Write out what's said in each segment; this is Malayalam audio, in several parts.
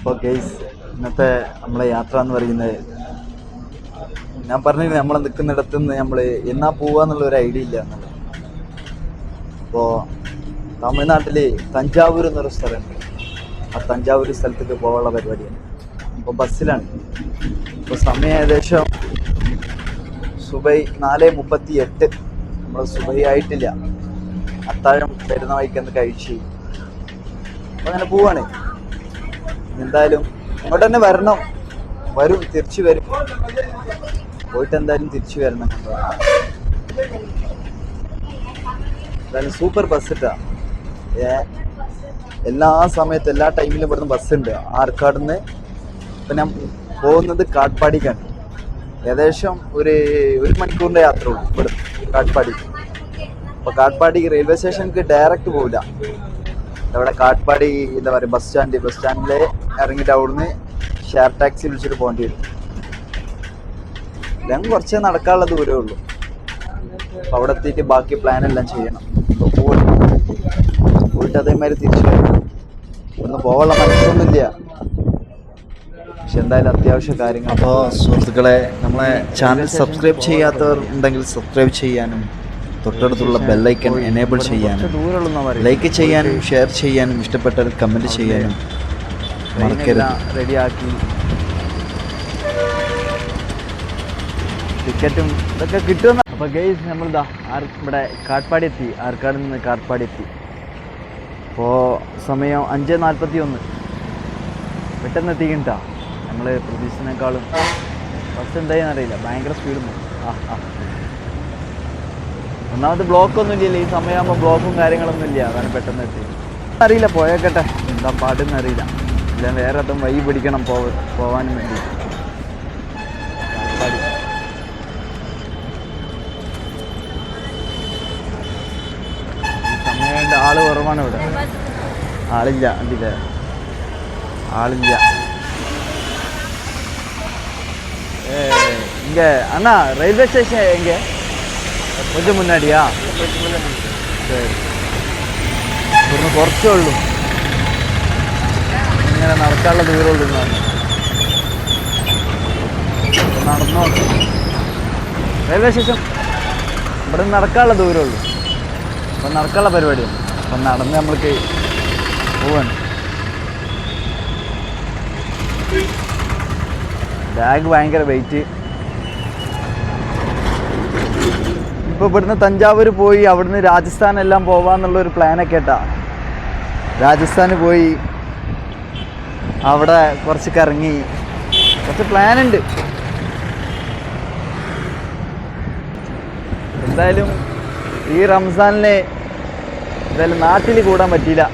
അപ്പോൾ ഗെയ്സ് ഇന്നത്തെ നമ്മളെ യാത്ര എന്ന് പറയുന്നത് ഞാൻ പറഞ്ഞില്ല നമ്മളെ നിൽക്കുന്നിടത്തു നിന്ന് നമ്മൾ എന്നാ പോവാന്നുള്ള ഒരു ഐഡിയ ഇല്ല എന്നുള്ളത്. അപ്പോൾ തമിഴ്നാട്ടിൽ തഞ്ചാവൂർ എന്നൊരു സ്ഥലമുണ്ട്. ആ തഞ്ചാവൂർ സ്ഥലത്തേക്ക് പോകാനുള്ള പരിപാടിയാണ്. അപ്പോൾ ബസ്സിലാണ്. ഇപ്പോൾ സമയം ഏകദേശം സുബൈ 4:38. നമ്മൾ സുബൈ ആയിട്ടില്ല. അത്താഴം വരുന്ന വഴിക്കൊന്ന് കഴിച്ച് അപ്പോൾ അങ്ങനെ പോവാണ്. എന്തായാലും ഇങ്ങോട്ട് തന്നെ വരണം. തിരിച്ചു വരും. പോയിട്ട് എന്തായാലും തിരിച്ചു വരണം. എന്തായാലും സൂപ്പർ ബസ് ഇട്ടാ. എല്ലാ സമയത്തും എല്ലാ ടൈമിലും ഇവിടുന്ന് ബസ്സുണ്ട്. ആർക്കാട് നിന്ന് ഇപ്പം ഞാൻ പോകുന്നത് കാട്ട്പാടിക്കാണ്. ഏകദേശം ഒരു മണിക്കൂറിൻ്റെ യാത്ര ഉള്ളൂ ഇവിടെ കാട്ട്പാടി. അപ്പോൾ കാട്ട്പാടി റെയിൽവേ സ്റ്റേഷനിലേക്ക് ഡയറക്റ്റ് പോവില്ല. അവിടെ കാട്ട്പാടി എന്താ പറയുക ബസ് സ്റ്റാൻഡിൽ ഇറങ്ങിയിട്ട് അവിടുന്ന് ഷെയർ ടാക്സി വിളിച്ചിട്ട് പോകേണ്ടി വരും. ഞാൻ കുറച്ചേ നടക്കാനുള്ള ദൂരമേ ഉള്ളൂ. അപ്പോൾ അവിടെ എത്തിയിട്ട് ബാക്കി പ്ലാനെല്ലാം ചെയ്യണം. അപ്പോൾ പോയിട്ട് അതേമാതിരി തിരിച്ചു വരണം. ഒന്ന് പോകാനുള്ള മനസ്സൊന്നുമില്ല. പക്ഷെ എന്തായാലും അത്യാവശ്യ കാര്യങ്ങൾ. അപ്പോൾ സുഹൃത്തുക്കളെ, നമ്മളെ ചാനൽ സബ്സ്ക്രൈബ് ചെയ്യാത്തവർ ഉണ്ടെങ്കിൽ സബ്സ്ക്രൈബ് ചെയ്യാനും തൊട്ടടുത്തുള്ള ബെല്ലൈക്കൺ എനേബിൾ ചെയ്യാനും ലൈക്ക് ചെയ്യാനും ഷെയർ ചെയ്യാനും ഇഷ്ടപ്പെട്ടവർ കമൻറ്റ് ചെയ്യാനും മറക്കരുത്. റെഡിയാക്കി ടിക്കറ്റും ഇതൊക്കെ കിട്ടുമെന്ന്. അപ്പോൾ ഗെയ്സ് നമ്മളിതാ ഇവിടെ കാട്ട്പാടി എത്തി. ആർക്കാട് നിന്ന് കാട്ട്പാടി എത്തി. അപ്പോൾ സമയം 5:41. പെട്ടെന്ന് എത്തിക്കണ്ടാ. നമ്മൾ പ്രതീക്ഷിച്ചതിനേക്കാളും ബസ് എന്തായെന്ന് അറിയില്ല. ഭയങ്കര സ്പീഡും. ഒന്നാമത് ബ്ലോക്കൊന്നും ഇല്ലല്ലോ. ഈ സമയമാകുമ്പോൾ ബ്ലോക്കും കാര്യങ്ങളൊന്നും ഇല്ല. അതാണ് പെട്ടെന്ന് എത്തി. അറിയില്ല, പോയേക്കട്ടെ. എന്താ പാട്ടെന്ന് അറിയില്ല. ഇല്ല വേറെ അതും വഴി പിടിക്കണം പോവാനും വേണ്ടി. സമയമുണ്ട്. ആള് കുറവാണ് ഇവിടെ. ആളില്ല. കണ്ടില്ലേ, ആളില്ല. இங்க அண்ணா ரயில்வே ஸ்டேஷன் எங்கே? கொஞ்சம் முன்னாடியா? சரி, ഇവിടുന്ന് കുറച്ചേ ഉള്ളൂ. ഇങ്ങനെ നടക്കാനുള്ള ദൂരമുള്ളൂ. നടന്നോ? റെയിൽവേ സ്റ്റേഷൻ ഇവിടെ നടക്കാനുള്ള ദൂരമുള്ളൂ. അപ്പം നടക്കാനുള്ള പരിപാടിയാണ്. അപ്പം നടന്ന് നമ്മൾക്ക് പോവാണ്. ബാഗ് ഭയങ്കര വെയിറ്റ്. ഇപ്പോൾ ഇവിടുന്ന് തഞ്ചാവൂർ പോയി അവിടുന്ന് രാജസ്ഥാനെല്ലാം പോവാന്നുള്ളൊരു പ്ലാനൊക്കെ ഇട്ടാ. രാജസ്ഥാന് പോയി അവിടെ കുറച്ച് കറങ്ങി കുറച്ച് പ്ലാനുണ്ട്. എന്തായാലും ഈ റംസാനിന് എന്തായാലും നാട്ടിൽ കൂടാൻ പറ്റിയില്ല.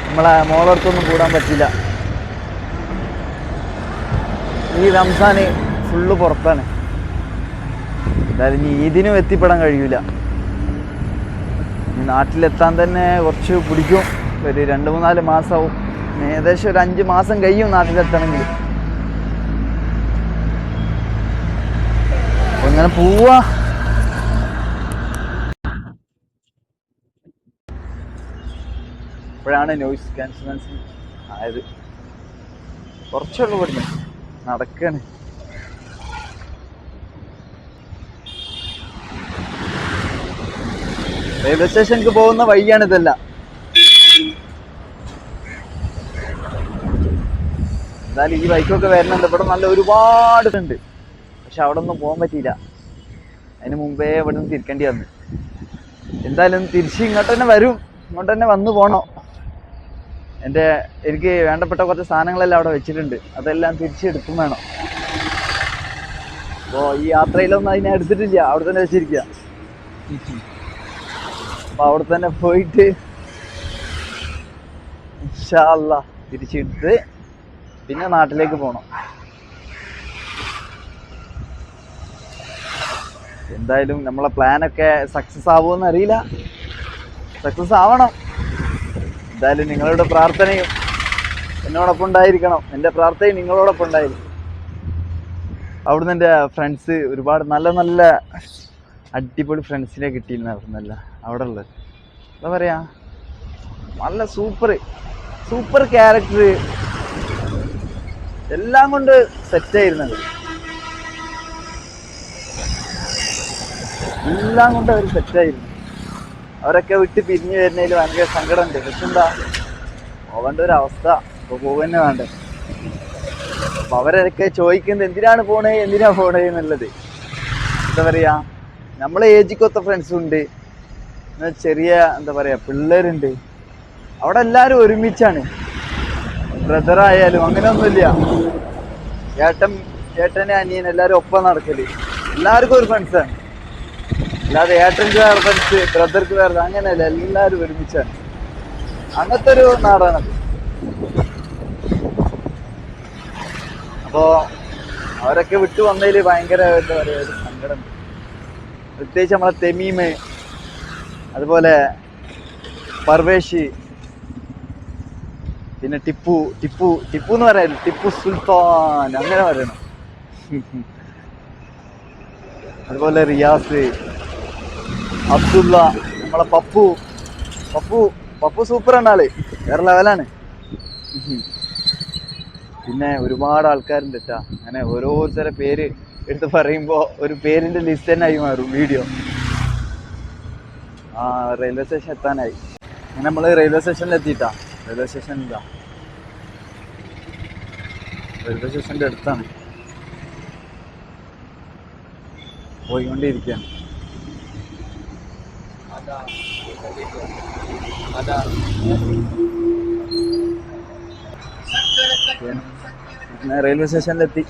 നമ്മളെ മോളടുത്തൊന്നും കൂടാൻ പറ്റില്ല. ഈ റംസാന് ഫുള്ള് പുറത്താണ്. എന്തായാലും ഇനി ഈദിനും എത്തിപ്പെടാൻ കഴിയൂല. നാട്ടിലെത്താൻ തന്നെ കുറച്ച് പിടിക്കും. ഒരു 2-3 മാസമാവും. ഏകദേശം ഒരു 5 മാസം കഴിയും നാട്ടിലെത്തണമെങ്കിൽ. അപ്പോൾ ഇങ്ങനെ പോവാ. ഇപ്പോഴാണ് നോയിസ് ക്യാൻസലേഷൻ ആയത്. കുറച്ചുള്ളൂ ഇവിടുന്ന്. നടക്കാണ്. റെയിൽവേ സ്റ്റേഷനിലേക്ക് പോകുന്ന വഴിയാണ് ഇതെല്ലാം. എന്തായാലും ഈ ബൈക്കൊക്കെ വരുന്നുണ്ട്. ഇവിടെ നല്ല ഒരുപാട് ഉണ്ട്. പക്ഷെ അവിടെ ഒന്നും പോകാൻ പറ്റിയില്ല. അതിന് മുമ്പേ ഇവിടെ നിന്ന് തിരിക്കേണ്ടി വന്നു. എന്തായാലും തിരിച്ച് ഇങ്ങോട്ട് തന്നെ വരും. ഇങ്ങോട്ട് തന്നെ വന്നു പോകണം. എനിക്ക് വേണ്ടപ്പെട്ട കുറച്ച് സാധനങ്ങളെല്ലാം അവിടെ വെച്ചിട്ടുണ്ട്. അതെല്ലാം തിരിച്ചെടുക്കും വേണം. അപ്പോൾ ഈ യാത്രയിലൊന്നും അതിനെ എടുത്തിട്ടില്ല. അവിടെ തന്നെ വെച്ചിരിക്കുക. അപ്പോൾ അവിടെ തന്നെ പോയിട്ട് ഇൻഷാ അല്ലാഹ് തിരിച്ചെടുത്ത് പിന്നെ നാട്ടിലേക്ക് പോകണം. എന്തായാലും നമ്മളെ പ്ലാനൊക്കെ സക്സസ് ആവുമെന്ന് അറിയില്ല. സക്സസ് ആവണം. എന്തായാലും നിങ്ങളുടെ പ്രാർത്ഥനയും എന്നോടൊപ്പം ഉണ്ടായിരിക്കണം. എൻ്റെ പ്രാർത്ഥനയും നിങ്ങളോടൊപ്പം ഉണ്ടായിരിക്കും. അവിടുന്ന് എൻ്റെ ഫ്രണ്ട്സ് ഒരുപാട് നല്ല നല്ല അടിപൊളി ഫ്രണ്ട്സിനെ കിട്ടിയിരുന്നു. അവിടുന്നല്ല അവിടെ ഉള്ളത് എന്താ പറയുക, നല്ല സൂപ്പർ ക്യാരക്ടർ, എല്ലാം കൊണ്ട് സെറ്റായിരുന്നത്, എല്ലാം കൊണ്ട് അവർ സെറ്റായിരുന്നു. അവരൊക്കെ വിട്ട് പിരിഞ്ഞു വരുന്നതിൽ ഭയങ്കര സങ്കടമുണ്ട്. പക്ഷെ എന്താ, പോകേണ്ട ഒരു അവസ്ഥ, ഇപ്പോൾ പോകുക വേണ്ടേ. അപ്പൊ അവരൊക്കെ ചോദിക്കുന്നത് എന്തിനാ പോണേ എന്നുള്ളത്. എന്താ പറയാ, നമ്മളെ ഏജിക്കൊത്ത ഫ്രണ്ട്സും ഉണ്ട്, ചെറിയ എന്താ പറയാ പിള്ളേരുണ്ട്. അവിടെ എല്ലാവരും ഒരുമിച്ചാണ്. ബ്രദറായാലും അങ്ങനെ ഒന്നുമില്ല. ഏട്ടന് അനിയൻ എല്ലാവരും ഒപ്പം നടക്കല്. എല്ലാവർക്കും ഒരു ഫ്രണ്ട്സാണ്. അല്ലാതെ ഏട്ടൻ്റെ വേറെ ഫ്രണ്ട്സ്, ബ്രദർക്ക് വേറെ, അങ്ങനെയല്ല. എല്ലാവരും ഒരുമിച്ചാണ്. അങ്ങനത്തെ ഒരു നാടാണത്. അപ്പോൾ അവരൊക്കെ വിട്ടു വന്നതിൽ ഭയങ്കര എന്താ പറയുക ഒരു സങ്കടം. പ്രത്യേകിച്ച് നമ്മളെ തെമീമ്, അതുപോലെ പർവേഷ്, പിന്നെ ടിപ്പു എന്ന് പറയാനും, ടിപ്പു സുൽത്താൻ അങ്ങനെ പറയണം. അതുപോലെ റിയാസ്, അബ്ദുള്ള, നമ്മളെ പപ്പു സൂപ്പറാണ് ആള്, വേറെ ലെവലാണ്. പിന്നെ ഒരുപാട് ആൾക്കാരുണ്ട് കേട്ടാ. അങ്ങനെ ഓരോരുത്തരെ പേര് എടുത്ത് പറയുമ്പോൾ ഒരു പേരിന്റെ ലിസ്റ്റ് തന്നെ ആയി മാറും വീഡിയോ. Railway station എത്താനായി. അങ്ങനെ നമ്മള് റെയിൽവേ സ്റ്റേഷനിൽ എത്തിയിട്ടാ. റെയിൽവേ സ്റ്റേഷൻ ഇതാ, റെയിൽവേ സ്റ്റേഷന്റെ അടുത്താണ്, പോയിക്കൊണ്ടിരിക്കുകയാണ്. റെയിൽവേ സ്റ്റേഷനിലെത്തി.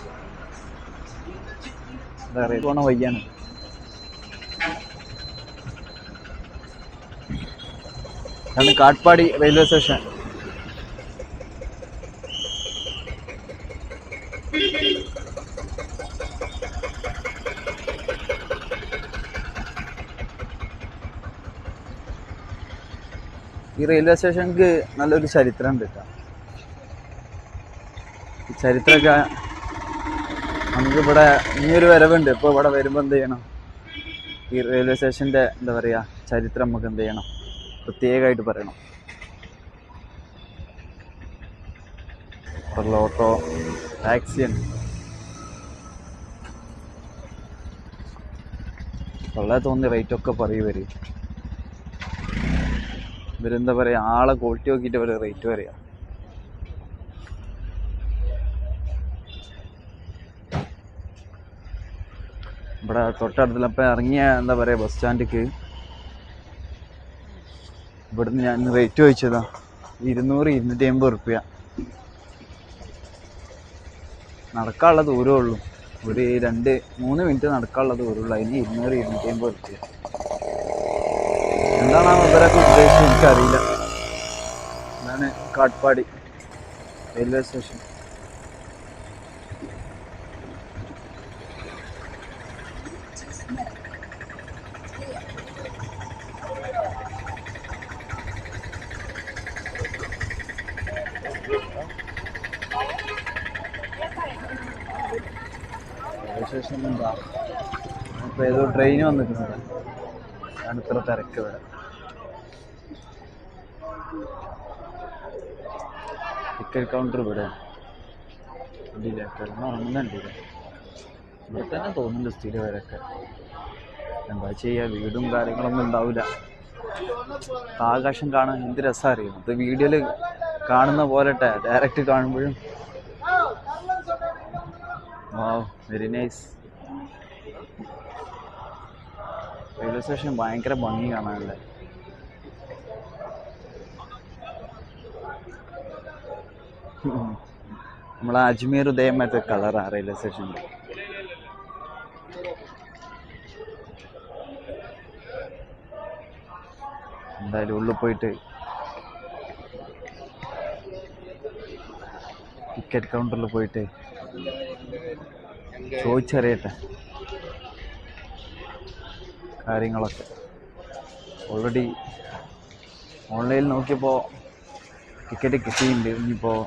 റെയിൽ പോണ വയ്യാണ്. അതാണ് കാട്ട്പാടി റെയിൽവേ സ്റ്റേഷൻ. ഈ റെയിൽവേ സ്റ്റേഷനിക്ക് നല്ലൊരു ചരിത്രം ഉണ്ട് കേട്ടോ. ഈ ചരിത്രമൊക്കെ നമുക്കിവിടെ ഇനിയൊരു വരവുണ്ട്. ഇപ്പോൾ ഇവിടെ വരുമ്പോൾ എന്ത് ചെയ്യണം, ഈ റെയിൽവേ സ്റ്റേഷൻ്റെ എന്താ പറയുക ചരിത്രം നമുക്ക് എന്ത് ചെയ്യണം, പ്രത്യേകമായിട്ട് പറയണം. ഓട്ടോ ടാക്സിയാണ്. വളരെ തോന്നി റേറ്റൊക്കെ പറയുവര്. ഇവരെന്താ പറയുക, ആളെ ക്വാളിറ്റി നോക്കിയിട്ട് ഇവർ റേറ്റ് പറയുക. ഇവിടെ തൊട്ടടുത്തുള്ള ഇപ്പം ഇറങ്ങിയ എന്താ പറയുക ബസ് സ്റ്റാൻഡിക്ക് ഇവിടുന്ന് ഞാൻ റേറ്റ് ചോദിച്ചതാ 200-250 റുപ്യ. നടക്കാനുള്ള ദൂരമേ ഉള്ളൂ, ഒരു 2-3 മിനിറ്റ് നടക്കാനുള്ള ദൂരമുള്ളൂ. അതിന് 200-250 റുപ്യ. എന്താണ് ഇവരൊക്കെ ഉദ്ദേശിച്ചത് എനിക്കറിയില്ല. ഇതാണ് Katpadi railway station. Railway station എന്താ ഇപ്പോൾ ഏതോ ട്രെയിൻ വന്നിട്ടുണ്ട്, അതാണ് ഇത്ര തിരക്ക് ഇവിടെ. ടിക്കറ്റ് കൗണ്ടർ ഇവിടെ ഉണ്ടില്ല, കിടന്നുറങ്ങുന്നുണ്ട്. ഇവിടെ തന്നെ തോന്നുന്നുണ്ട് സ്ഥിരം വരൊക്കെ. എന്താ ചെയ്യുക, വീടും കാര്യങ്ങളൊന്നും ഉണ്ടാവില്ല. ആകാശം കാണാൻ എന്ത് രസം അറിയും. അത് വീഡിയോയിൽ കാണുന്ന പോലട്ടെ, ഡയറക്റ്റ് കാണുമ്പോഴും wow very nice. Railway station ഭയങ്കര ഭംഗി കാണാനല്ലേ. നമ്മളെ അജ്മീർ ഉദയമത്തെ കളറാണ് റെയിൽവേ സ്റ്റേഷനിൽ. എന്തായാലും ഉള്ളിൽ പോയിട്ട് ടിക്കറ്റ് കൗണ്ടറിൽ പോയിട്ട് ചോദിച്ചറിയട്ടെ കാര്യങ്ങളൊക്കെ. ഓൾറെഡി ഓൺലൈനിൽ നോക്കിയപ്പോൾ ടിക്കറ്റ് കിട്ടിയിട്ടുണ്ട്. ഇനിയിപ്പോൾ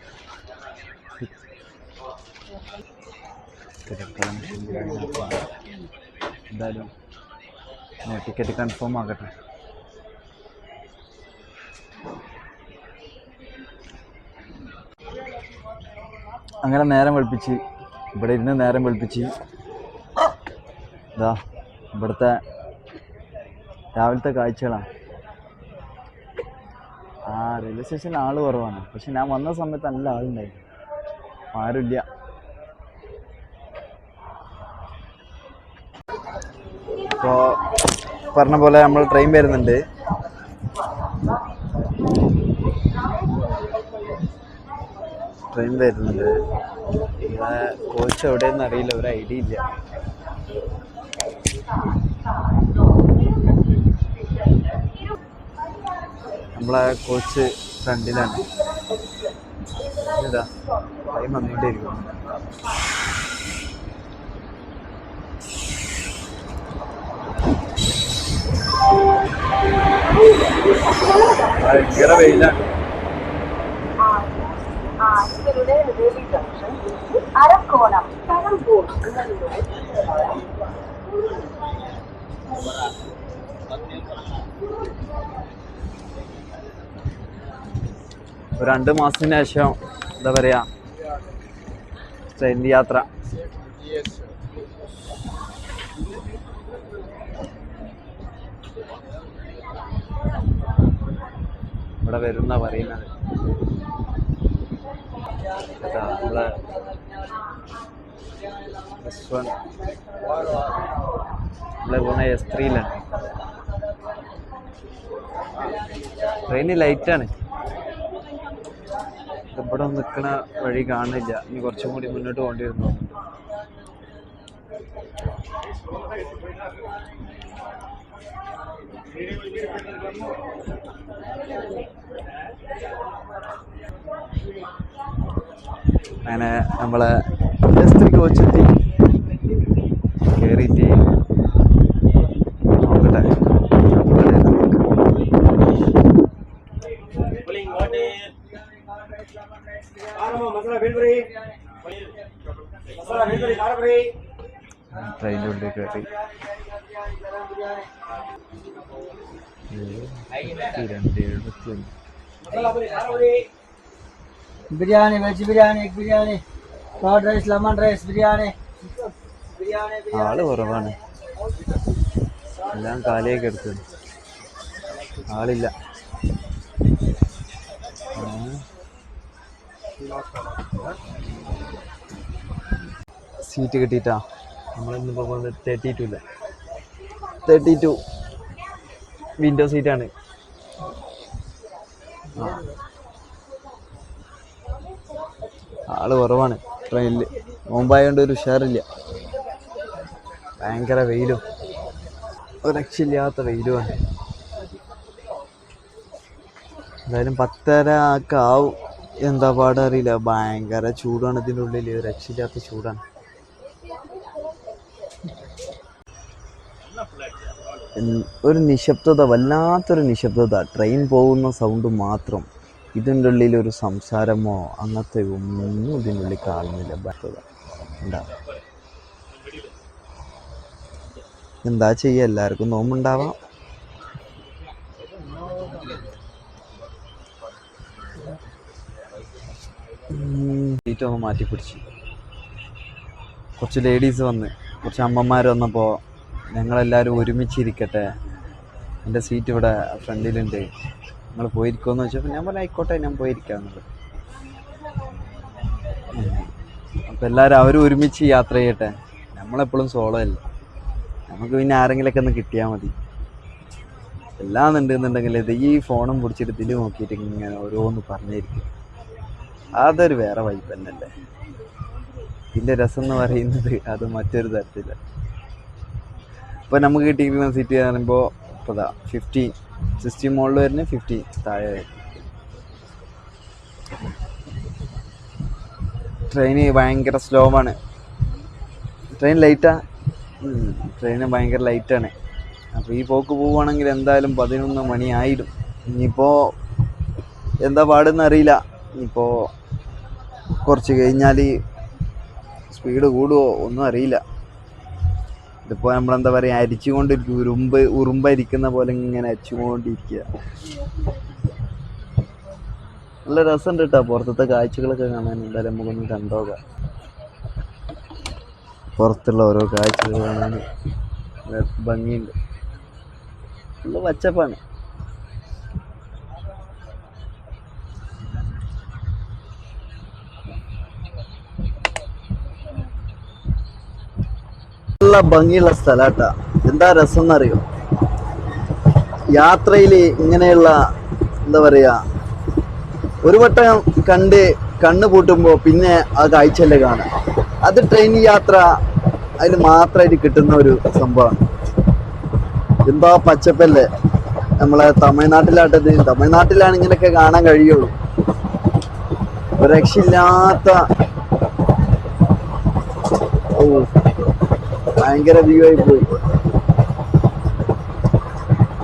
എന്തായാലും ടിക്കറ്റ് കൺഫേം ആകട്ടെ. അങ്ങനെ നേരം വെളുപ്പിച്ച് ഇവിടെ ഇരുന്ന് നേരം വെളുപ്പിച്ച് ഇതാ ഇവിടുത്തെ രാവിലത്തെ കാഴ്ചകളാണ്. റെയിൽവേ സ്റ്റേഷനിൽ ആൾ കുറവാണ്, പക്ഷെ ഞാൻ വന്ന സമയത്ത് നല്ല ആളുണ്ടായിരുന്നു, ആരുമില്ല. ഇപ്പോൾ പറഞ്ഞ പോലെ നമ്മൾ ട്രെയിൻ വരുന്നുണ്ട്. കോച്ച് എവിടെയെന്ന് അറിയില്ല, ഒരു ഐഡിയ ഇല്ല. നമ്മളെ കോച്ച് ഫ്രണ്ടിലാണ്. ഇതാ ടൈം വന്നിട്ടേയിരിക്കും. ഭയങ്കര വെയിലാണ്. ഒരു 2 മാസത്തിന് ശേഷം എന്താ പറയാ ട്രെയിൻ യാത്ര. ഇവിടെ വരുന്ന പറയുന്നത് നമ്മളെ പോകുന്ന S3യിലാണ്. ട്രെയിന് ലൈറ്റാണ്. ഇവിടെ നിൽക്കണ വഴി കാണില്ല, ഇനി കുറച്ചും കൂടി മുന്നോട്ട് പോകേണ്ടിയിരുന്നു. അങ്ങനെ നമ്മളെ S3 കോച്ചെത്തി കയറിയിട്ട് നോക്കട്ടെ. ട്രെയിനിൻ്റെ ഉള്ളിൽ കയറി बिरयानी वेज बिरयानी एक biryani fried rice lemon rice biryani ആള് കുറവാണ്, എല്ലാം കാലിയൊക്കെ എടുത്തു, ആളില്ല. സീറ്റ് കിട്ടിയിട്ടാ നമ്മളിന്നിപ്പോൾ പോകുന്നത് 32 വിൻഡോ സീറ്റാണ്. ആള് കുറവാണ് ട്രെയിനിൽ. മുമ്പായതുകൊണ്ട് ഒരു ഉഷാറില്ല, ഭയങ്കര വെയിലും ഒരു രക്ഷയില്ലാത്ത വെയിലുമാണ്. എന്തായാലും 10:30 ഒക്കെ ആവും, എന്താ പാടറിയില്ല. ഭയങ്കര ചൂടാണ് ഇതിൻ്റെ ഉള്ളിൽ, രക്ഷയില്ലാത്ത ചൂടാണ്. ഒരു നിശബ്ദത, വല്ലാത്തൊരു നിശബ്ദത. ട്രെയിൻ പോകുന്ന സൗണ്ട് മാത്രം. ഇതിൻ്റെ ഉള്ളിൽ ഒരു സംസാരമോ അങ്ങനത്തെ ഒന്നും ഇതിൻ്റെ ഉള്ളിൽ കാണുന്നില്ല. ഉണ്ടാവും. എന്താ ചെയ്യുക, എല്ലാവർക്കും നോമ്പുണ്ടാവാം. സീറ്റൊന്ന് മാറ്റിപ്പിടിച്ച് കുറച്ച് ലേഡീസ് വന്ന്, കുറച്ച് അമ്മമാർ വന്നപ്പോൾ ഞങ്ങളെല്ലാവരും ഒരുമിച്ചിരിക്കട്ടെ, എൻ്റെ സീറ്റ് ഇവിടെ ഫ്രണ്ടിലുണ്ട്, നിങ്ങൾ പോയിരിക്കുമെന്ന് ചോദിച്ചപ്പോൾ ഞാൻ പറഞ്ഞു ആയിക്കോട്ടെ, ഞാൻ പോയിരിക്കാമെന്നുള്ളത്. അപ്പോൾ എല്ലാവരും അവരും ഒരുമിച്ച് യാത്ര ചെയ്യട്ടെ. നമ്മളെപ്പോഴും സോളോ അല്ല, നമുക്ക് പിന്നെ ആരെങ്കിലുമൊക്കെ ഒന്ന് കിട്ടിയാൽ മതി. എല്ലാം ഉണ്ടെന്നുണ്ടെങ്കിൽ ഇത് ഈ ഫോണും പിടിച്ചിട്ട് ഇതിൽ നോക്കിയിട്ട് ഇങ്ങനെ ഓരോന്ന് പറഞ്ഞിരിക്കും, അതൊരു വേറെ വൈബ് തന്നെയല്ലേ. ഇതിൻ്റെ രസം എന്ന് പറയുന്നത് അത് മറ്റൊരു തരത്തില്ല. ഇപ്പോൾ നമുക്ക് കിട്ടിയിരിക്കുന്ന സീറ്റ് പറയുമ്പോൾ ഇപ്പോൾ 60 മുകളിൽ വരുന്ന 50 താഴെ. ട്രെയിന് ഭയങ്കര സ്ലോ ആണ്. ട്രെയിൻ ഭയങ്കര ലൈറ്റാണ്. അപ്പോൾ ഈ പോക്ക് പോവുകയാണെങ്കിൽ എന്തായാലും 11 മണിയായിടും. ഇനിയിപ്പോൾ എന്താ പാടെന്ന് അറിയില്ല. ഇനിയിപ്പോൾ കുറച്ച് കഴിഞ്ഞാൽ സ്പീഡ് കൂടുമോ ഒന്നും അറിയില്ല. ഇതിപ്പോൾ നമ്മളെന്താ പറയുക, അരിച്ചുകൊണ്ടിരിക്കും, ഉറുമ്പരിക്കുന്ന പോലെ ഇങ്ങനെ അരിച്ചുകൊണ്ടിരിക്കുക. നല്ല രസമുണ്ട് കേട്ടോ പുറത്തത്തെ കാഴ്ചകളൊക്കെ കാണാൻ. എന്തായാലും നമുക്കൊന്ന് കണ്ടോക്കാം. പുറത്തുള്ള ഓരോ കാഴ്ചകൾ കാണാൻ ഭംഗിയുണ്ട്. നല്ല പച്ചപ്പാണ്. നല്ല ഭംഗിയുള്ള സ്ഥലാട്ടാ. എന്താ രസം എന്നറിയോ, യാത്രയിൽ ഇങ്ങനെയുള്ള എന്താ പറയാ, ഒരു വട്ടം കണ്ട് കണ്ണ് പൂട്ടുമ്പോൾ പിന്നെ ആ കാഴ്ചയല്ലേ കാണാം. അത് ട്രെയിൻ യാത്ര അതിൽ മാത്രമായിട്ട് കിട്ടുന്ന ഒരു സംഭവമാണ്. എന്താ പച്ചപ്പല്ലേ. നമ്മളെ തമിഴ്നാട്ടിലാണ് ഇങ്ങനെയൊക്കെ കാണാൻ കഴിയുള്ളൂ. ഒരു രക്ഷയില്ലാത്ത ഭയങ്കര വ്യൂ ആയി പോയി.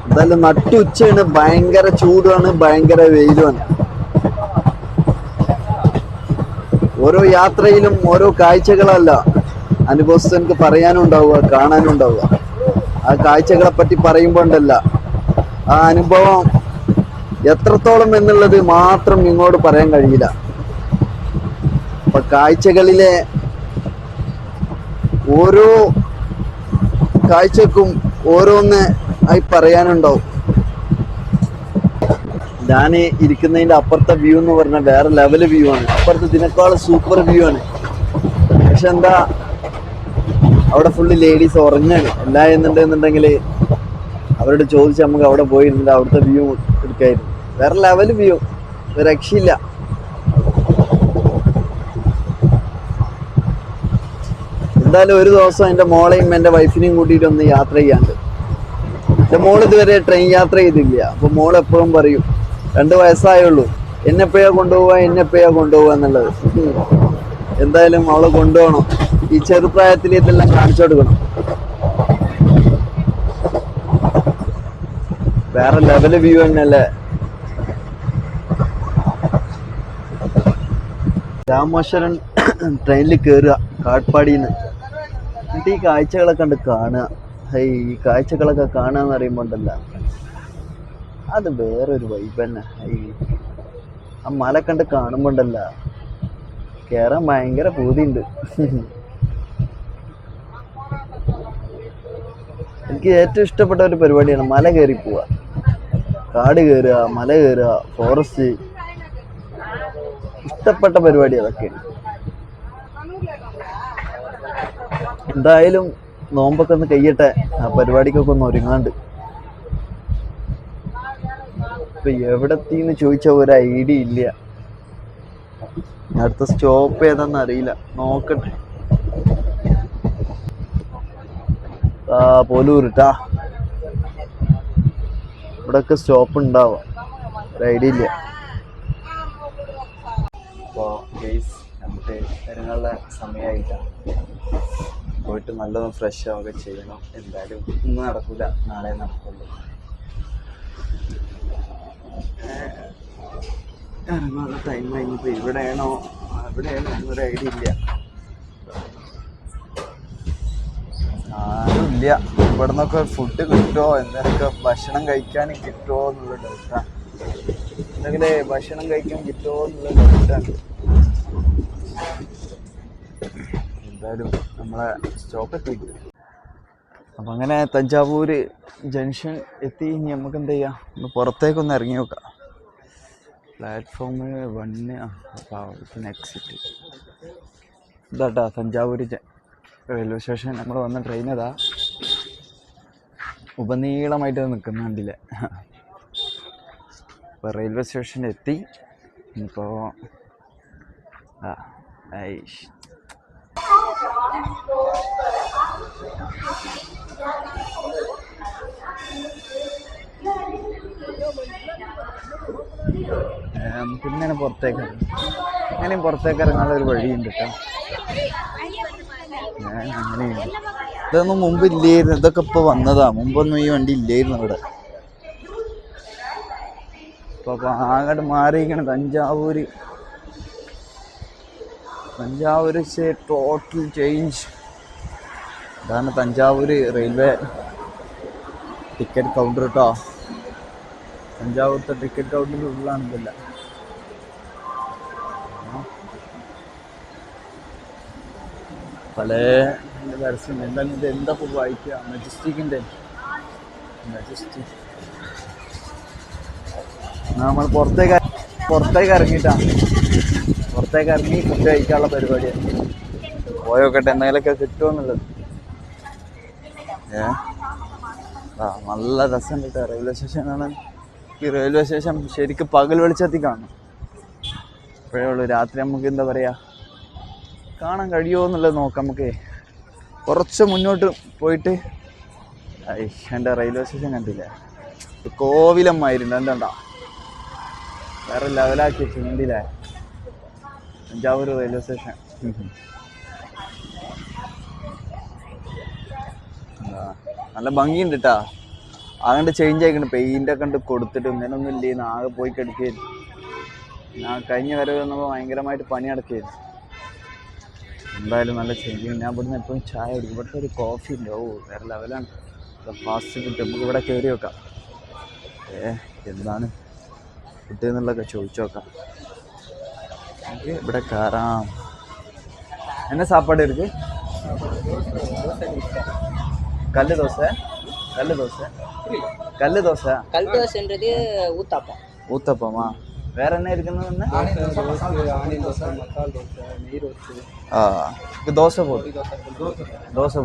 എന്തായാലും നട്ടുച്ചയാണ്, ഭയങ്കര ചൂടുമാണ്, ഭയങ്കര വെയിലുമാണ്. ഓരോ യാത്രയിലും ഓരോ കാഴ്ചകളല്ല അനുഭവസ്ഥർക്ക് പറയാനും ഉണ്ടാവുക, കാണാനും ഉണ്ടാവുക. ആ കാഴ്ചകളെ പറ്റി പറയുമ്പോൾ ഉണ്ടല്ല, ആ അനുഭവം എത്രത്തോളം എന്നുള്ളത് മാത്രം ഇങ്ങോട്ട് പറയാൻ കഴിയില്ല. അപ്പൊ കാഴ്ചകളിലെ ഓരോ കാഴ്ചക്കും ഓരോന്ന് ആയി പറയാനുണ്ടാവും. ഞാൻ ഇരിക്കുന്നതിൻ്റെ അപ്പുറത്തെ വ്യൂ എന്ന് പറഞ്ഞാൽ വേറെ ലെവല് വ്യൂ ആണ്. അപ്പുറത്ത് ഇതിനേക്കാളും സൂപ്പർ വ്യൂ ആണ്. പക്ഷെ എന്താ, അവിടെ ഫുള്ള് ലേഡീസ് ഉറങ്ങാണ്. എല്ലാം എന്നുണ്ടെന്നുണ്ടെങ്കിൽ അവരോട് ചോദിച്ച് നമുക്ക് അവിടെ പോയിരുന്നില്ല, അവിടുത്തെ വ്യൂ എടുക്കായിരുന്നു. വേറെ ലെവല് വ്യൂ, ഒരു രക്ഷയില്ല. എന്തായാലും ഒരു ദിവസം എൻ്റെ മോളെയും എൻ്റെ വൈഫിനെയും കൂട്ടിയിട്ട് ഒന്ന് യാത്ര ചെയ്യാണ്ട്. എൻ്റെ മോൾ ഇതുവരെ ട്രെയിൻ യാത്ര ചെയ്തില്ല. അപ്പോൾ മോൾ എപ്പോഴും പറയും, 2 വയസ്സായുള്ളൂ, എന്നെപ്പോഴാ കൊണ്ടുപോവുക എന്നുള്ളത്. എന്തായാലും അവളെ കൊണ്ടുപോകണം. ഈ ചെറുപ്രായത്തിൽ ഇതെല്ലാം കാണിച്ചു കൊടുക്കണം. വേറെ ലെവല് വ്യൂ തന്നെയല്ലേ. രാമേശ്വരം ട്രെയിനിൽ കയറുക കാട്ട്പാടിന്ന്, എന്നിട്ട് ഈ കാഴ്ചകളൊക്കെ കണ്ട് കാണുക. ഈ കാഴ്ചകളൊക്കെ കാണുക എന്ന് പറയുമ്പോൾ ഉണ്ടല്ല, അത് വേറൊരു വൈബ് തന്നെ. ആ മല കണ്ട് കാണുമ്പോൾ ഉണ്ടല്ല, കയറാൻ ഭയങ്കര പൂതിയുണ്ട്. എനിക്ക് ഏറ്റവും ഇഷ്ടപ്പെട്ട ഒരു പരിപാടിയാണ് മല കയറി പോവുക. കാട് കയറുക, മല കയറുക, ഫോറസ്റ്റ്. ഇഷ്ടപ്പെട്ട പരിപാടി അതൊക്കെയാണ്. എന്തായാലും നോമ്പൊക്കെ ഒന്ന് കഴിയട്ടെ, ആ പരിപാടിക്കൊക്കെ ഒന്ന് ഒരുങ്ങാണ്ട്. ഇപ്പൊ എവിടെത്തിന്ന് ചോദിച്ചാൽ ഒരു ഐഡിയ ഇല്ല. അടുത്ത സ്റ്റോപ്പ് ഏതാന്ന് അറിയില്ല, നോക്കട്ടെ. പോലൂർ ട്ടാ, ഇവിടൊക്കെ സ്റ്റോപ്പ് ഉണ്ടാവാം, ഒരു ഐഡിയ ഇല്ല. അപ്പോൾ നമുക്ക് ഇറങ്ങാനുള്ള സമയമായിട്ടാണ്. പോയിട്ട് നല്ലതും ഫ്രഷ് ആവുക ചെയ്യണം. എന്തായാലും ഇന്ന് നടക്കില്ല, നാളെ നടക്കുള്ളൂ. ഇറങ്ങാനുള്ള ടൈം കഴിഞ്ഞപ്പോൾ ഇവിടെയാണോ അവിടെയാണോ എന്നൊരു ഐഡിയ ഇല്ല. ആരും ഇല്ല. ഇവിടെ നിന്നൊക്കെ ഫുഡ് കിട്ടുമോ, എന്തെങ്കിലുമൊക്കെ ഭക്ഷണം കഴിക്കാൻ കിട്ടുമോ എന്നുള്ള ഡൗട്ടാണ്. എന്തെങ്കിലും ഭക്ഷണം കഴിക്കാൻ കിട്ടുമോ എന്നുള്ള ഡൗട്ടാണ്. എന്തായാലും നമ്മളെ സ്റ്റോപ്പ് എത്തിക്കും. അപ്പം അങ്ങനെ തഞ്ചാവൂർ ജംഗ്ഷൻ എത്തി. ഇനി നമുക്ക് എന്ത് ചെയ്യാം, ഒന്ന് പുറത്തേക്കൊന്ന് ഇറങ്ങി നോക്കാം. പ്ലാറ്റ്ഫോം 1 പിന്നെ എക്സിറ്റ് ഇതാട്ടാ തഞ്ചാവൂർ റെയിൽവേ സ്റ്റേഷൻ. നമ്മൾ വന്ന ട്രെയിൻ അതാ ഉപനീളമായിട്ട് നിൽക്കുന്ന കണ്ടില്ലേ. ഇപ്പോൾ റെയിൽവേ സ്റ്റേഷനിൽ എത്തി. ഇപ്പോൾ നമുക്ക് ഇങ്ങനെ ഇങ്ങനെയും പുറത്തേക്ക് ഇറങ്ങാനുള്ള ഒരു വഴിയുണ്ട് കേട്ടോ. അങ്ങനെയുണ്ട്. ഇതൊന്നും മുമ്പ് ഇല്ലായിരുന്നു, ഇതൊക്കെ ഇപ്പോൾ വന്നതാ. മുമ്പൊന്നും ഈ വണ്ടി ഇല്ലായിരുന്നു ഇവിടെ. അപ്പോൾ അങ്ങോട്ട് മാറിയിരിക്കണം തഞ്ചാവൂർ ടോട്ടൽ ചേഞ്ച്. ഇതാണ് തഞ്ചാവൂർ റെയിൽവേ ടിക്കറ്റ് കൗണ്ടർ കേട്ടോ. തഞ്ചാവൂരത്തെ ടിക്കറ്റ് കൗണ്ടറിൻ്റെ ഉള്ളിലാണ് ഇതല്ല. പല പരസ്യം. എന്തായാലും ഇത് എന്താ ഇപ്പോൾ വായിക്കുക? മെജസ്റ്റിക്കിൻ്റെ മെജസ്റ്റിക്. നമ്മൾ പുറത്തേക്ക് ഇറങ്ങിയിട്ടാണ്. പുറത്തേക്ക് ഇറങ്ങി ഫുഡ് കഴിക്കാനുള്ള പരിപാടിയാണ്. പോയോക്കട്ടെ എന്തെങ്കിലുമൊക്കെ കിട്ടുമെന്നുള്ളത്. നല്ല രസമുണ്ട് കേട്ടോ. റെയിൽവേ സ്റ്റേഷനാണ്. ഈ റെയിൽവേ സ്റ്റേഷൻ ശരിക്കും പകൽ വെളിച്ചത്തിൽ കാണും. ഇപ്പോഴേ ഉള്ളൂ. രാത്രി നമുക്ക് എന്താ പറയുക കാണാൻ കഴിയുമോ എന്നുള്ളത് നോക്കാം. നമുക്ക് കുറച്ച് മുന്നോട്ട് പോയിട്ട് എൻ്റെ റെയിൽവേ സ്റ്റേഷൻ കണ്ടില്ലേ? കോവിലമ്മായിരുന്നു. എന്താ വേറെ ലെവലാക്കി വെച്ചു. കണ്ടില്ലേ? Thanjavur railway station. നല്ല ഭംഗിയുണ്ട് കേട്ടാ. അങ്ങോട്ട് ചേഞ്ച് ആയിക്കണ്ട്. പെയിൻ്റൊക്കെ ഉണ്ട് കൊടുത്തിട്ട്. ഇങ്ങനൊന്നും ഇല്ലേന്ന്. ആകെ പോയി കിടക്കുകയായിരുന്നു. ഞാൻ കഴിഞ്ഞ വരവ് വന്നപ്പോൾ ഭയങ്കരമായിട്ട് പണി നടക്കുകയായിരുന്നു. എന്തായാലും നല്ല ചേഞ്ചിങ്. ഞാൻ ഇവിടുന്ന് എപ്പോഴും ചായ കുടിക്കും. ഇവിടുത്തെ ഒരു കോഫി ഉണ്ട്. ഓ വേറെ ലെവലാണ്. Fast food. നമുക്ക് ഇവിടെ കയറി വെക്കാം. എന്താണ് ഫുഡ് എന്നുള്ളതൊക്കെ ചോദിച്ചു നോക്കാം. നമുക്ക് ഇവിടെ കയറാം. എന്നാ സാപ്പാട് ഇருக்கு? കല്ല് ദോശ. കല്ല് ദോശ. കല്ല് ദോശ. கல் தோசைன்றது ஊத்தாப்பம். ஊத்தப்பமா? வேற என்ன இருக்குன்னு? இது தோசை போட்டு தோசை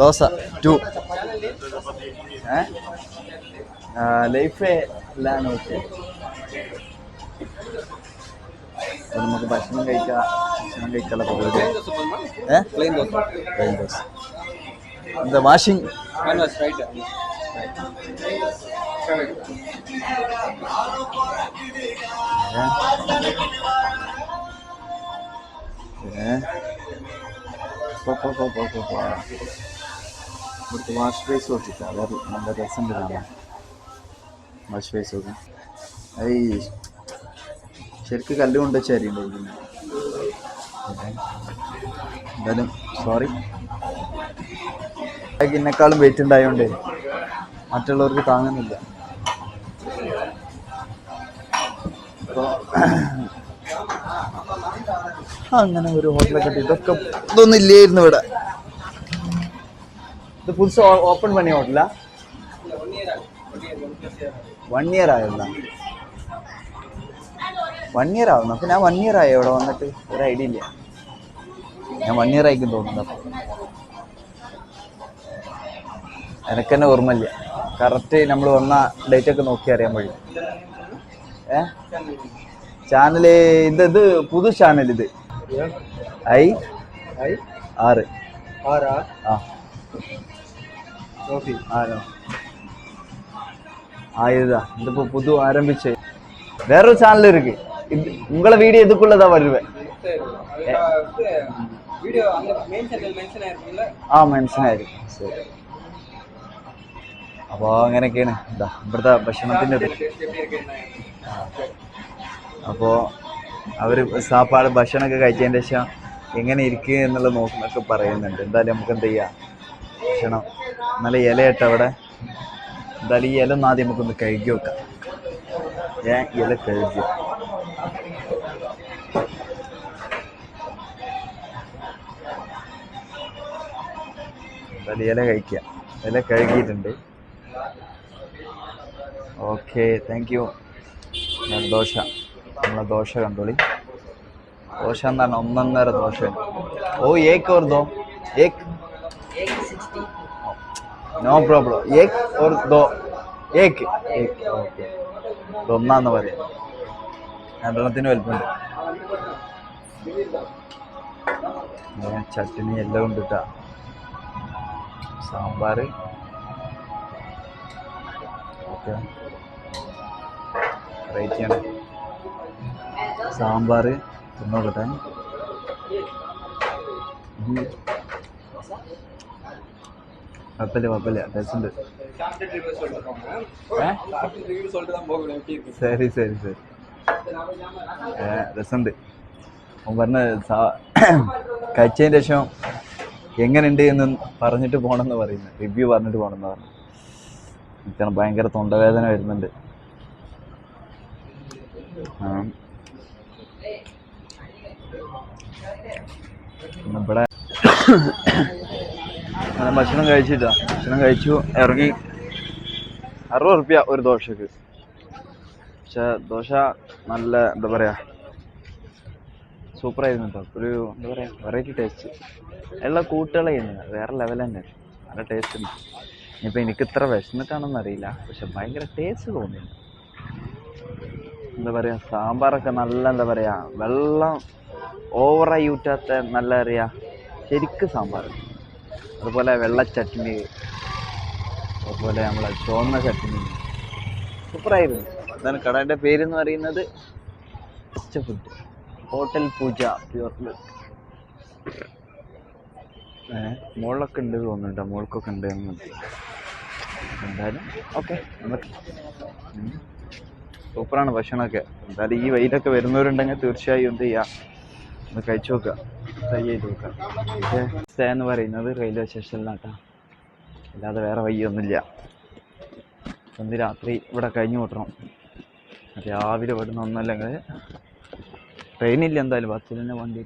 தோசை 2 ലൈഫേ ഇല്ലാന്ന് വെച്ച് നമുക്ക് ഭക്ഷണം കഴിക്കാനുള്ള പരിപാടി. പ്ലെയിൻ ദോശ. എന്താ വാഷിംഗ്? ഇവിടുത്തെ വാഷ് ബേസ് നോക്കിട്ടാ. വേറെ നല്ല രസമുണ്ട് കാണാൻ. വാഷ് ബേസ് നോക്കി. ശരിക്കും കല്ല് കൊണ്ട് വെച്ചറിയുണ്ടോ? എന്തായാലും സോറി. എന്നെക്കാളും വെയിറ്റ് ഉണ്ടായതുകൊണ്ട് മറ്റുള്ളവർക്ക് താങ്ങുന്നില്ല. അപ്പോൾ അങ്ങനെ ഒരു ഹോട്ടലൊക്കെ കിട്ടി. ഇതൊന്നും ഇല്ലായിരുന്നു ഇവിടെ. ഇത് പുതുസ് ഓപ്പൺ പണിയ ഹോട്ടലാ? 1 year ആയല്ല? 1 year ആവുന്നു. അപ്പം ഞാൻ 1 year ആയോ ഇവിടെ വന്നിട്ട്? ഒരു ഐഡിയ ഇല്ല. ഞാൻ 1 year ആയിരിക്കും തോന്നുന്നത്. അപ്പം എനിക്കെന്നെ ഓർമ്മയില്ല. കറക്റ്റ് നമ്മൾ വന്ന ഡേറ്റ് ഒക്കെ നോക്കി അറിയാൻ കഴിയും. ചാനല് ഇത് പുതു ചാനൽ. ഇത് I6 ஆயுதா. இது புது ஆரம்பிச்சு வேற ஒரு சேனல் இருக்கு. உங்களோட வீடியோ எதுக்குள்ளதா வருவேன்? മെൻഷൻ ആയിരിക്കും. ശരി. അപ്പോൾ അങ്ങനെയൊക്കെയാണ് ഇവിടുത്തെ ഭക്ഷണത്തിൻ്റെ ഒരു. അപ്പോൾ അവർ സാപ്പാട് ഭക്ഷണമൊക്കെ കഴിച്ചതിൻ്റെ ശേഷം എങ്ങനെ ഇരിക്കുക എന്നുള്ളത് നോക്കുന്നൊക്കെ പറയുന്നുണ്ട്. എന്തായാലും നമുക്ക് എന്ത് ചെയ്യാം, ഭക്ഷണം നല്ല ഇലയിട്ട് അവിടെ. എന്തായാലും ഈ ഇല ഒന്ന് ആദ്യം നമുക്കൊന്ന് കഴുകി വെക്കാം. ഇല കഴുകി എന്തായാലും ഇല കഴിക്കുക. ഇല കഴുകിയിട്ടുണ്ട്. Okay, thank you. ദോശ, നമ്മളെ ദോശ കണ്ടോളി. ദോശ എന്താണ്, 1.5 ദോശ. ഓ ഏക്ക് ഓർ ദോ? ഏക്ക് നോ പ്രോബ്ലം. ഏക്ക് ഓർ ദോ? ഏക്ക്. ഏക്ക് ഓക്കെ. ഇതൊന്നാന്ന് പറയാം. രണ്ടെണ്ണത്തിന് വലുപ്പുണ്ട്. ചട്നി എല്ലാം ഉണ്ട് കേട്ടോ. സാമ്പാർ ഓക്കെ, റൈറ്റാണ്. സാമ്പാർ തിന്നോക്കട്ടെ. കുഴപ്പമില്ല, ടേസ്റ്റ് ഉണ്ട്. ശരി ശരി ശരി, രസമുണ്ട്. അവൻ പറഞ്ഞ കഴിച്ചതിന് ശേഷം എങ്ങനെയുണ്ട് എന്ന് പറഞ്ഞിട്ട് പോകണമെന്ന് പറയുന്നത്, റിവ്യൂ പറഞ്ഞിട്ട് പോകണമെന്ന് പറഞ്ഞു. എനിക്കാണ് ഭയങ്കര തൊണ്ടവേദന വരുന്നുണ്ട്. ഇവിടെ ഞാൻ ഭക്ഷണം കഴിച്ചിട്ടാ, ഭക്ഷണം കഴിച്ചു ഇറങ്ങി. 60 റുപ്യ ഒരു ദോശക്ക്. പക്ഷെ ദോശ നല്ല എന്താ പറയാ സൂപ്പറായിരുന്നു കേട്ടോ. ഒരു എന്താ പറയാ വെറൈറ്റി ടേസ്റ്റ്. എല്ലാ കൂട്ടുകളായിരുന്നു, വേറെ ലെവൽ തന്നെ, നല്ല ടേസ്റ്റ് ഉണ്ട്. ഇനിയിപ്പോൾ എനിക്ക് ഇത്ര വിശന്നിട്ടാണെന്ന് അറിയില്ല, പക്ഷെ ഭയങ്കര ടേസ്റ്റ് തോന്നില്ല. എന്താ പറയുക, സാമ്പാറൊക്കെ നല്ല എന്താ പറയുക വെള്ളം ഓവറായി ഊറ്റാത്ത നല്ല അറിയാ ശരിക്ക് സാമ്പാർ. അതുപോലെ വെള്ള ചട്നി, അതുപോലെ നമ്മളെ ചുവന്ന ചട്നി സൂപ്പറായിരുന്നു. അതാണ് കടയുടെ പേരെന്ന് പറയുന്നത് ഫസ്റ്റ് ഫുഡ് ഹോട്ടൽ പൂജ പ്യൂർ. മുകളിലൊക്കെ ഉണ്ട് തോന്നുന്നുണ്ട്, മുകൾക്കൊക്കെ ഉണ്ട്. എന്തായാലും ഓക്കെ, സൂപ്പറാണ് ഭക്ഷണമൊക്കെ. എന്തായാലും ഈ വെയിലൊക്കെ വരുന്നവരുണ്ടെങ്കിൽ തീർച്ചയായും എന്ത് ചെയ്യുക, ഒന്ന് കഴിച്ചു നോക്കുക, ട്രൈ ചെയ്ത് നോക്കുക. പക്ഷേ സ്റ്റേ എന്ന് പറയുന്നത് റെയിൽവേ സ്റ്റേഷനിലാട്ടോ, അല്ലാതെ വേറെ വഴിയൊന്നുമില്ല. ഒന്ന് രാത്രി ഇവിടെ കഴിഞ്ഞു കൂട്ടണം. രാവിലെ ഇവിടുന്ന് ഒന്നല്ലെങ്കിൽ ട്രെയിനില്ല, എന്തായാലും ബസ്സിൽ തന്നെ വണ്ടി.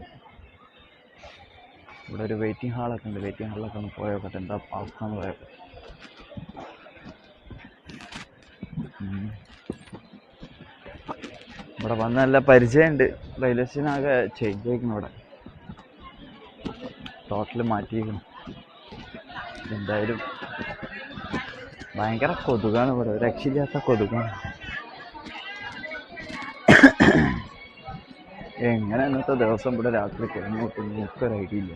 ഇവിടെ ഒരു വെയിറ്റിംഗ് ഹാളൊക്കെ ഉണ്ട്, വെയിറ്റിംഗ് ഹാളിലൊക്കെ ഒന്ന് പോയോക്കട്ടെ എന്താ അവസ്ഥ എന്ന് പോയോട്ടെ. ഇവിടെ വന്ന് നല്ല പരിചയമുണ്ട്. റെയിൽവേ സ്റ്റേഷൻ ആകെ ചേഞ്ച് ആയിരിക്കണം, ഇവിടെ ടോട്ടൽ മാറ്റിയിരിക്കണം. എന്തായാലും ഭയങ്കര കൊതുകാണ് ഇവിടെ, ഒരു രക്ഷയില്ലാത്ത കൊതുകാണ്. എങ്ങനെ ഇന്നത്തെ ദിവസം ഇവിടെ രാത്രി കഴിഞ്ഞു കിട്ടുന്നു എനിക്കൊരു ഐഡിയ ഇല്ല.